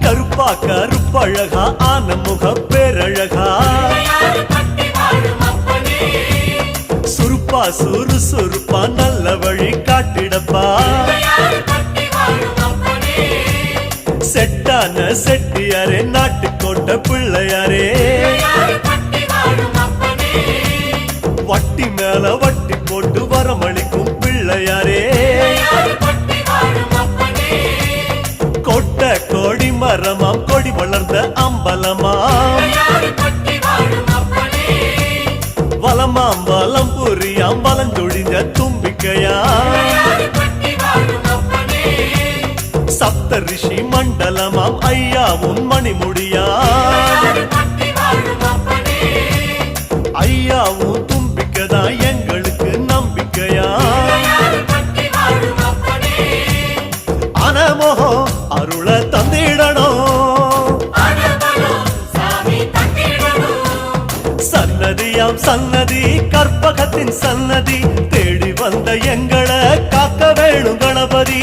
கருப்பா கருப்பழகா ஆன முக பேரழகா சுருப்பா சுறுசுறுப்பா நல்ல வழி காட்டிடப்பா செட்டான செட்டியாரே நாட்டுக்கோட்டை பிள்ளையாரே வட்டி மேல வட்டி போட்டு வரமளிக்கும் பிள்ளையாரே கோட்டை கோடி மரமாம் கொடி வளர்ந்த அம்பலமாம் வலமாம் வலம் புரியாம் வலஞ்சொழிஞ்ச தும்பிக்கையாம் சப்த ரிஷி மண்டலமாம் ஐயாவும் மணிமுடியாம் ஐயாவும் தும்பிக்கைதா எங்களுக்கு நம்பிக்கையா அனமோகோ அருள தந்திடணும் சன்னதியாம் சன்னதி கற்பகத்தின் சன்னதி தேடி வந்த எங்களை காக்க வேணும் கணபதி